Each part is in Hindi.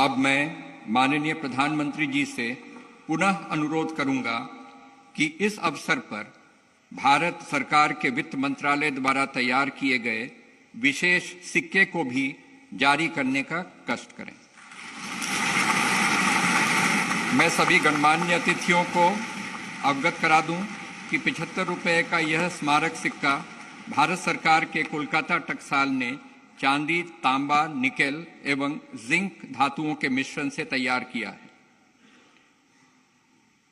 अब मैं माननीय प्रधानमंत्री जी से पुनः अनुरोध करूंगा कि इस अवसर पर भारत सरकार के वित्त मंत्रालय द्वारा तैयार किए गए विशेष सिक्के को भी जारी करने का कष्ट करें। मैं सभी गणमान्य अतिथियों को अवगत करा दूं कि 75 रुपये का यह स्मारक सिक्का भारत सरकार के कोलकाता टकसाल ने चांदी, तांबा, निकेल एवं जिंक धातुओं के मिश्रण से तैयार किया है।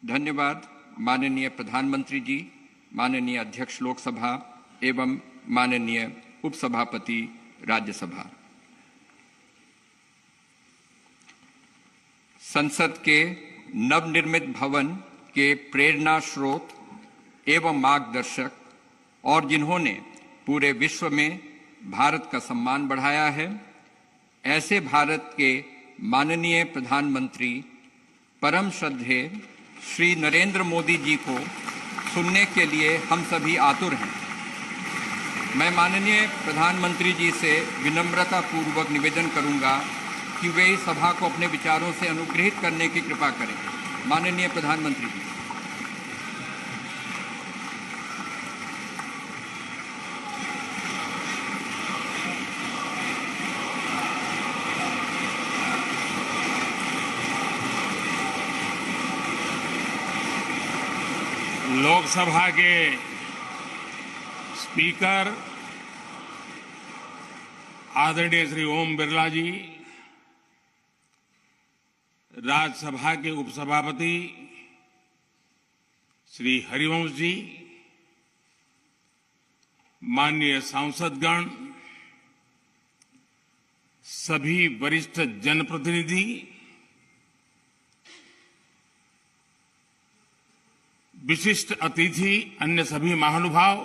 धन्यवाद माननीय प्रधानमंत्री जी, माननीय अध्यक्ष लोकसभा एवं माननीय उपसभापति राज्यसभा। संसद के नवनिर्मित भवन के प्रेरणा स्रोत एवं मार्गदर्शक और जिन्होंने पूरे विश्व में भारत का सम्मान बढ़ाया है, ऐसे भारत के माननीय प्रधानमंत्री परम श्रद्धेय श्री नरेंद्र मोदी जी को सुनने के लिए हम सभी आतुर हैं। मैं माननीय प्रधानमंत्री जी से विनम्रता पूर्वक निवेदन करूंगा कि वे इस सभा को अपने विचारों से अनुग्रहित करने की कृपा करें। माननीय प्रधानमंत्री जी। लोकसभा के स्पीकर आदरणीय श्री ओम बिरला जी, राज्यसभा के उपसभापति श्री हरिवंश जी, माननीय सांसदगण, सभी वरिष्ठ जनप्रतिनिधि, विशिष्ट अतिथि, अन्य सभी महानुभाव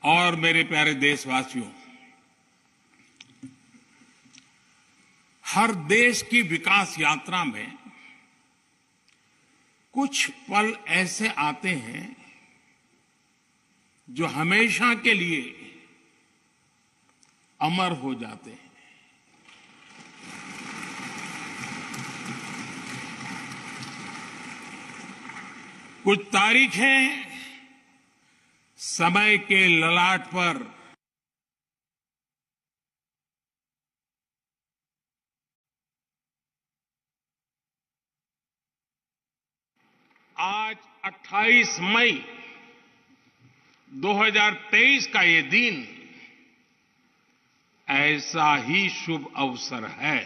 और मेरे प्यारे देशवासियों, हर देश की विकास यात्रा में कुछ पल ऐसे आते हैं जो हमेशा के लिए अमर हो जाते हैं। कुछ तारीखें समय के ललाट पर आज 28 मई 2023 का ये दिन ऐसा ही शुभ अवसर है।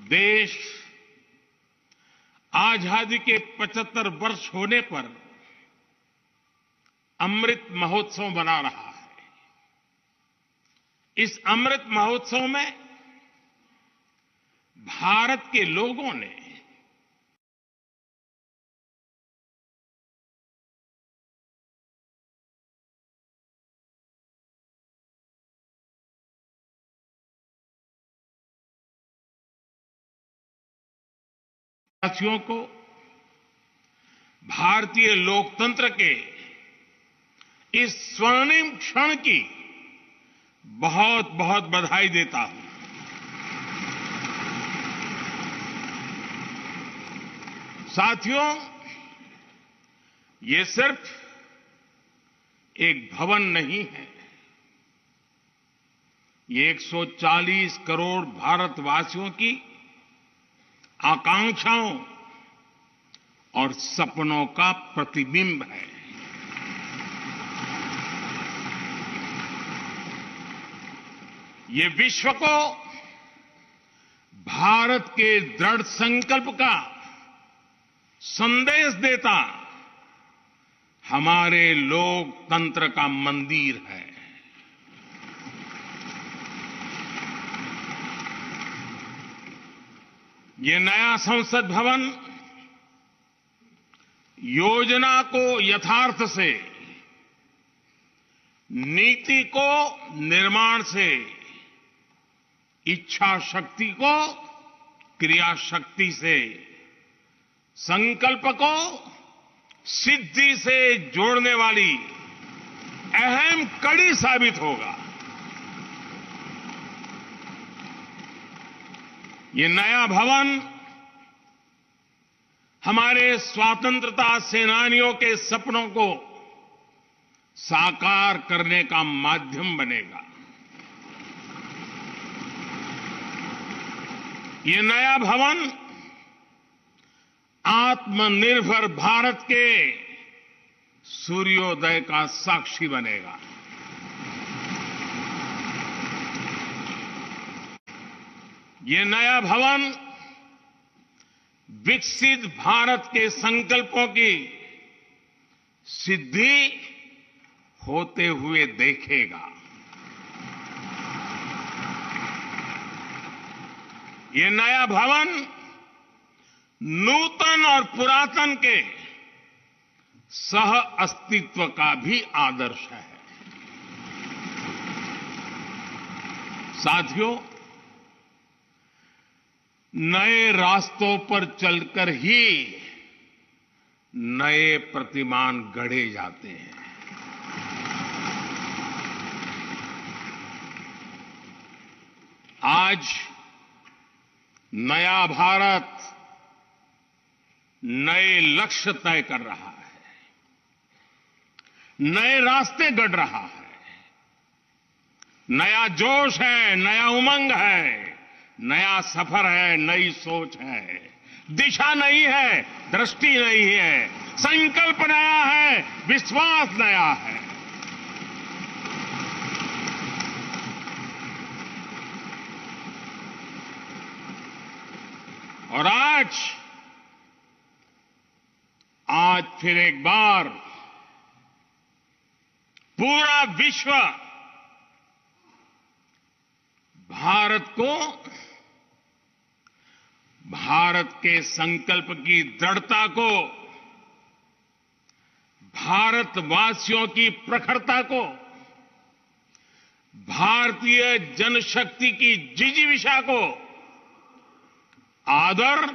देश आजादी के 75 वर्ष होने पर अमृत महोत्सव मना रहा है। इस अमृत महोत्सव में भारत के लोगों ने देशवासियों को भारतीय लोकतंत्र के इस स्वर्णिम क्षण की बहुत बहुत बधाई देता हूं। साथियों, ये सिर्फ एक भवन नहीं है, ये 140 करोड़ भारतवासियों की आकांक्षाओं और सपनों का प्रतिबिंब है। ये विश्व को भारत के दृढ़ संकल्प का संदेश देता हमारे लोकतंत्र का मंदिर है। ये नया संसद भवन योजना को यथार्थ से, नीति को निर्माण से, इच्छा शक्ति को क्रिया शक्ति से, संकल्प को सिद्धि से जोड़ने वाली अहम कड़ी साबित होगा। ये नया भवन हमारे स्वतंत्रता सेनानियों के सपनों को साकार करने का माध्यम बनेगा। ये नया भवन आत्मनिर्भर भारत के सूर्योदय का साक्षी बनेगा। ये नया भवन विकसित भारत के संकल्पों की सिद्धि होते हुए देखेगा। ये नया भवन नूतन और पुरातन के सह अस्तित्व का भी आदर्श है। साथियों, नए रास्तों पर चलकर ही नए प्रतिमान गढ़े जाते हैं। आज नया भारत नए लक्ष्य तय कर रहा है, नए रास्ते गढ़ रहा है। नया जोश है, नया उमंग है, नया सफर है, नई सोच है। दिशा नई है, दृष्टि नई है, संकल्प नया है, विश्वास नया है। और आज फिर एक बार पूरा विश्व भारत को, भारत के संकल्प की दृढ़ता को, भारतवासियों की प्रखरता को, भारतीय जनशक्ति की जिजीविषा को आदर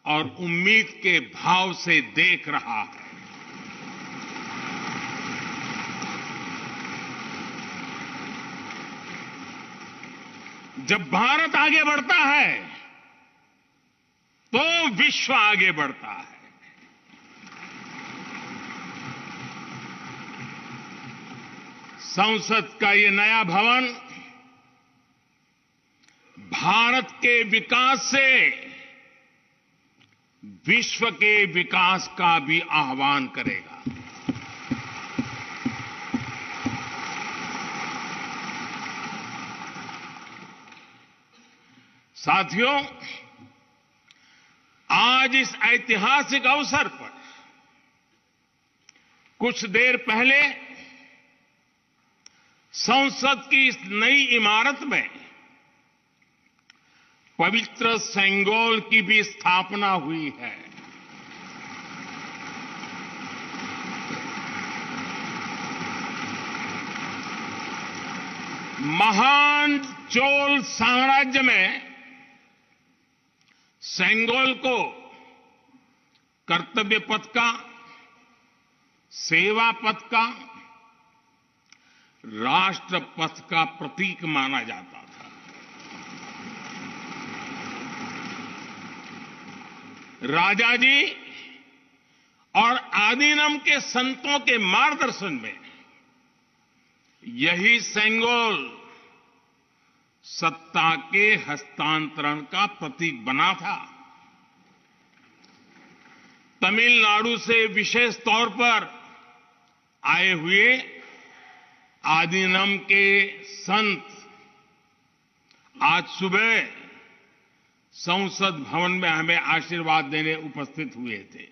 और उम्मीद के भाव से देख रहा है। जब भारत आगे बढ़ता है तो विश्व आगे बढ़ता है। संसद का ये नया भवन भारत के विकास से विश्व के विकास का भी आह्वान करेगा। साथियों, आज इस ऐतिहासिक अवसर पर कुछ देर पहले संसद की इस नई इमारत में पवित्र सेंगोल की भी स्थापना हुई है। महान चोल साम्राज्य में सेंगोल को कर्तव्य पथ का, सेवा पथ का, राष्ट्र पथ का प्रतीक माना जाता था। राजा जी और आदीनम के संतों के मार्गदर्शन में यही सेंगोल सत्ता के हस्तांतरण का प्रतीक बना था। तमिलनाडु से विशेष तौर पर आए हुए आदीनम के संत आज सुबह संसद भवन में हमें आशीर्वाद देने उपस्थित हुए थे।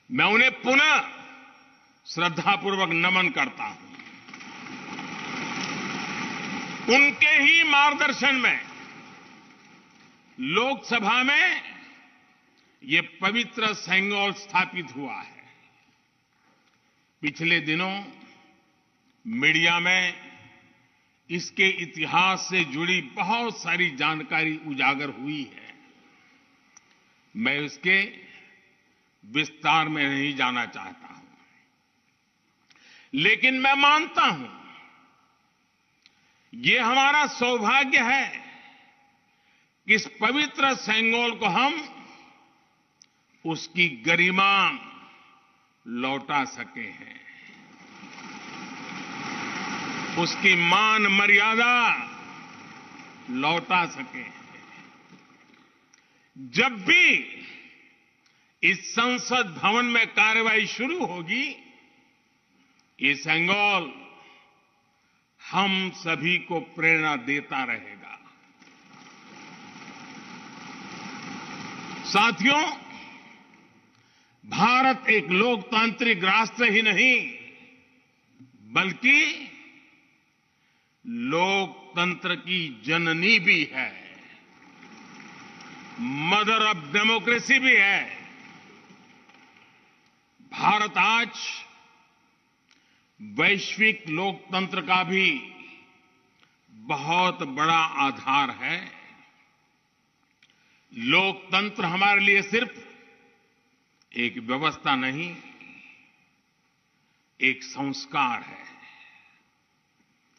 मैं उन्हें पुनः श्रद्धापूर्वक नमन करता हूं। उनके ही मार्गदर्शन में लोकसभा में ये पवित्र सेंगोल स्थापित हुआ है। पिछले दिनों मीडिया में इसके इतिहास से जुड़ी बहुत सारी जानकारी उजागर हुई है। मैं इसके विस्तार में नहीं जाना चाहता हूं। लेकिन मैं मानता हूं ये हमारा सौभाग्य है कि इस पवित्र सेंगोल को हम उसकी गरिमा लौटा सके हैं, उसकी मान मर्यादा लौटा सके हैं। जब भी इस संसद भवन में कार्रवाई शुरू होगी, ये सेंगोल हम सभी को प्रेरणा देता रहेगा। साथियों, भारत एक लोकतांत्रिक राष्ट्र ही नहीं बल्कि लोकतंत्र की जननी भी है, मदर ऑफ डेमोक्रेसी भी है। भारत आज वैश्विक लोकतंत्र का भी बहुत बड़ा आधार है। लोकतंत्र हमारे लिए सिर्फ एक व्यवस्था नहीं, एक संस्कार है,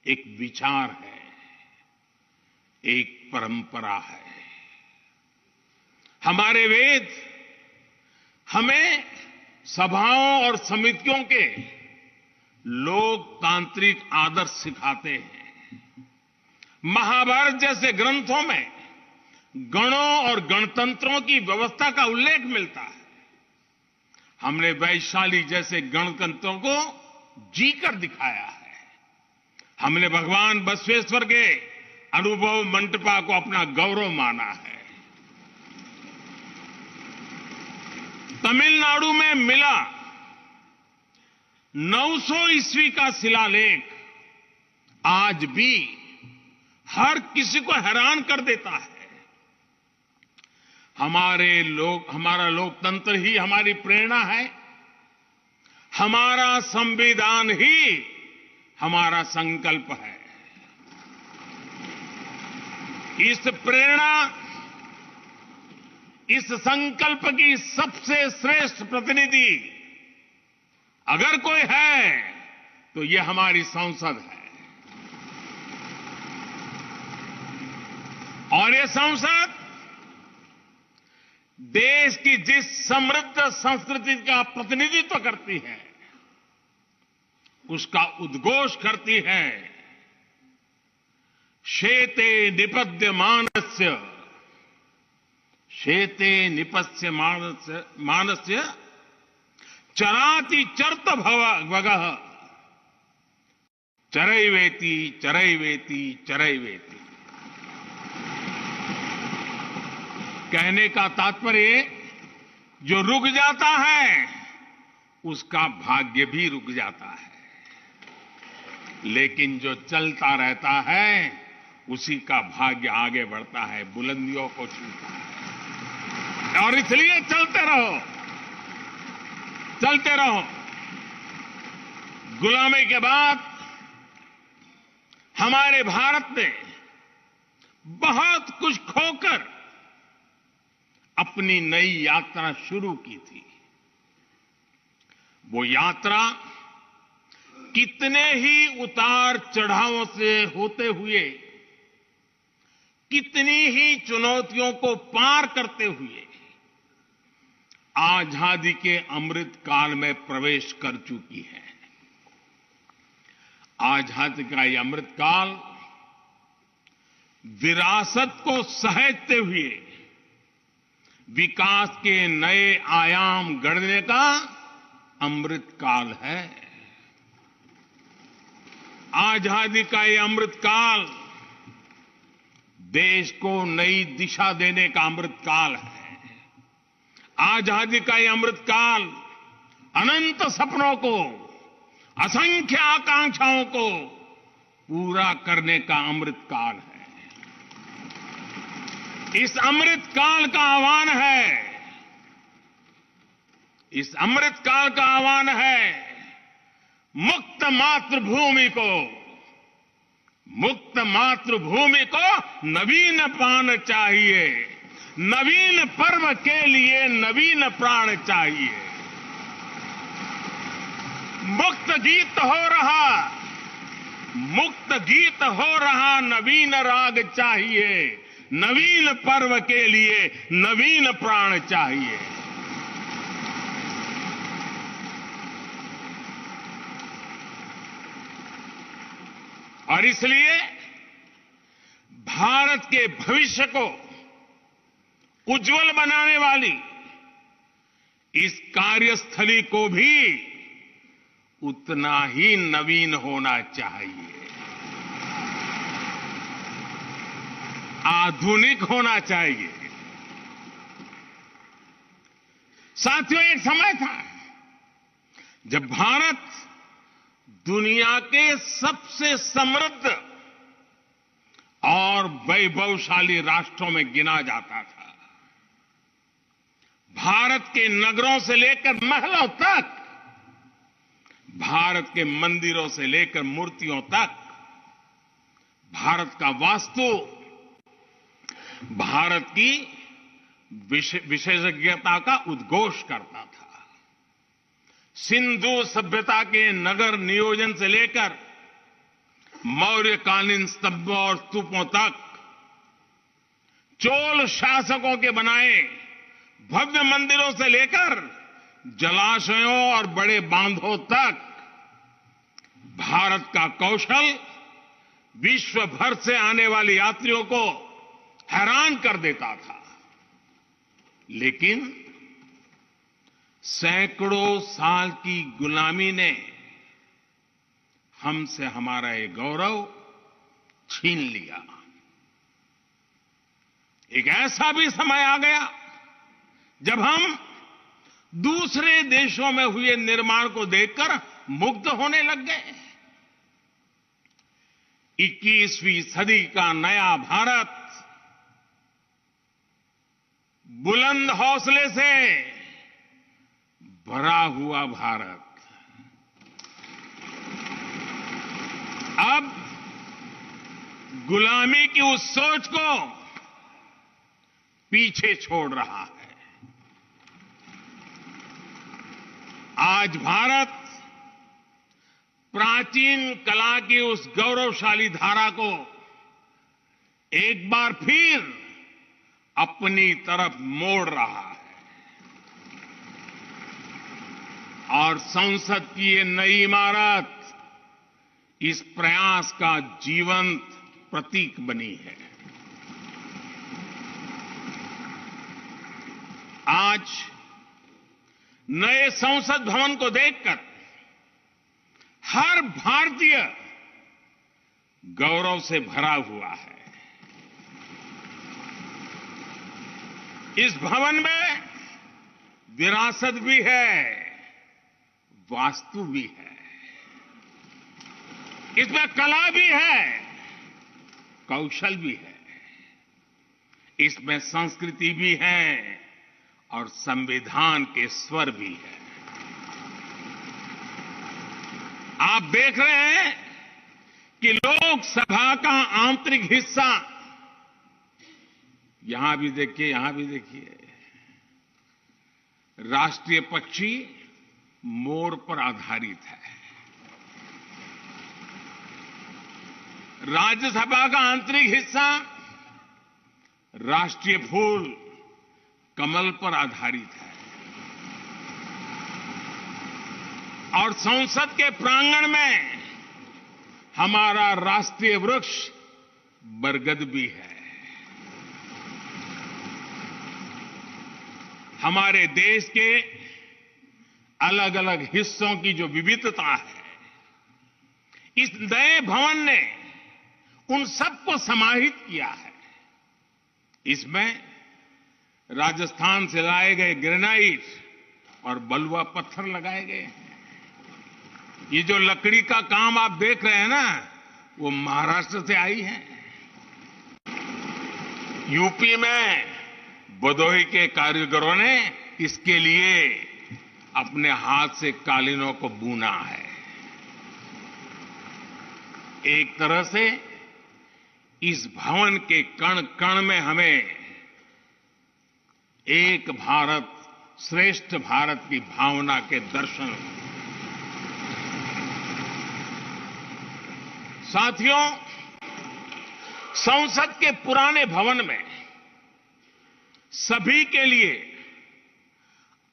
एक विचार है, एक परंपरा है। हमारे वेद हमें सभाओं और समितियों के लोकतांत्रिक आदर्श सिखाते हैं। महाभारत जैसे ग्रंथों में गणों और गणतंत्रों की व्यवस्था का उल्लेख मिलता है। हमने वैशाली जैसे गणतंत्रों को जीकर दिखाया है। हमने भगवान बसवेश्वर के अनुभव मंटपा को अपना गौरव माना है। तमिलनाडु में मिला 900 ईस्वी का शिलालेख आज भी हर किसी को हैरान कर देता है। हमारा लोकतंत्र ही हमारी प्रेरणा है। हमारा संविधान ही हमारा संकल्प है। इस प्रेरणा, इस संकल्प की सबसे श्रेष्ठ प्रतिनिधि अगर कोई है तो ये हमारी संसद है। और ये संसद देश की जिस समृद्ध संस्कृति का प्रतिनिधित्व करती है, उसका उद्घोष करती है। शेते निपद्यमानस्य, शेते निपस्य मानस्य चराति चर्त भगः, चरैवेति चरैवेति चरैवेति। कहने का तात्पर्य, जो रुक जाता है उसका भाग्य भी रुक जाता है, लेकिन जो चलता रहता है उसी का भाग्य आगे बढ़ता है, बुलंदियों को छूता है। और इसलिए चलते रहो, चलते रहो। गुलामी के बाद हमारे भारत ने बहुत कुछ खोकर अपनी नई यात्रा शुरू की थी। वो यात्रा कितने ही उतार चढ़ावों से होते हुए, कितनी ही चुनौतियों को पार करते हुए आजादी के अमृत काल में प्रवेश कर चुकी है। आजादी का ये अमृत काल विरासत को सहेजते हुए विकास के नए आयाम गढ़ने का अमृत काल है। आजादी का ये अमृत काल देश को नई दिशा देने का अमृत काल है। आजादी का ये अमृत काल अनंत सपनों को, असंख्य आकांक्षाओं को पूरा करने का अमृत काल है। इस अमृत काल का आह्वान है, इस अमृत काल का आह्वान है मुक्त मातृभूमि को, मुक्त मातृभूमि को नवीन प्राण चाहिए, नवीन पर्व के लिए नवीन प्राण चाहिए। मुक्त गीत हो रहा, मुक्त गीत हो रहा, नवीन राग चाहिए, नवीन पर्व के लिए नवीन प्राण चाहिए। और इसलिए भारत के भविष्य को उज्जवल बनाने वाली इस कार्यस्थली को भी उतना ही नवीन होना चाहिए, आधुनिक होना चाहिए। साथियों, एक समय था जब भारत दुनिया के सबसे समृद्ध और वैभवशाली राष्ट्रों में गिना जाता था। भारत के नगरों से लेकर महलों तक, भारत के मंदिरों से लेकर मूर्तियों तक, भारत का वास्तु भारत की विशेषज्ञता का उद्घोष करता था। सिंधु सभ्यता के नगर नियोजन से लेकर मौर्यकालीन स्तंभों और स्तूपों तक, चोल शासकों के बनाए भव्य मंदिरों से लेकर जलाशयों और बड़े बांधों तक, भारत का कौशल विश्व भर से आने वाले यात्रियों को हैरान कर देता था। लेकिन सैकड़ों साल की गुलामी ने हमसे हमारा ये गौरव छीन लिया। एक ऐसा भी समय आ गया जब हम दूसरे देशों में हुए निर्माण को देखकर मुग्ध होने लग गए। 21वीं सदी का नया भारत बुलंद हौसले से भरा हुआ भारत अब गुलामी की उस सोच को पीछे छोड़ रहा है। आज भारत प्राचीन कला की उस गौरवशाली धारा को एक बार फिर अपनी तरफ मोड़ रहा है और संसद की ये नई इमारत इस प्रयास का जीवंत प्रतीक बनी है। आज नए संसद भवन को देखकर हर भारतीय गौरव से भरा हुआ है। इस भवन में विरासत भी है, वास्तु भी है, इसमें कला भी है, कौशल भी है, इसमें संस्कृति भी है और संविधान के स्वर भी है। आप देख रहे हैं कि लोकसभा का आंतरिक हिस्सा, यहां भी देखिए, यहां भी देखिए, राष्ट्रीय पक्षी मोर पर आधारित है। राज्यसभा का आंतरिक हिस्सा राष्ट्रीय फूल कमल पर आधारित है और संसद के प्रांगण में हमारा राष्ट्रीय वृक्ष बरगद भी है। हमारे देश के अलग अलग हिस्सों की जो विविधता है, इस नए भवन ने उन सबको समाहित किया है। इसमें राजस्थान से लाए गए ग्रेनाइट और बलुआ पत्थर लगाए गए हैं। ये जो लकड़ी का काम आप देख रहे हैं ना, वो महाराष्ट्र से आई है। यूपी में भदोही के कारीगरों ने इसके लिए अपने हाथ से कालीनों को बुना है। एक तरह से इस भवन के कण कण में हमें एक भारत श्रेष्ठ भारत की भावना के दर्शन। साथियों, संसद के पुराने भवन में सभी के लिए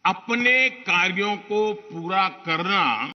अपने कार्यों को पूरा करना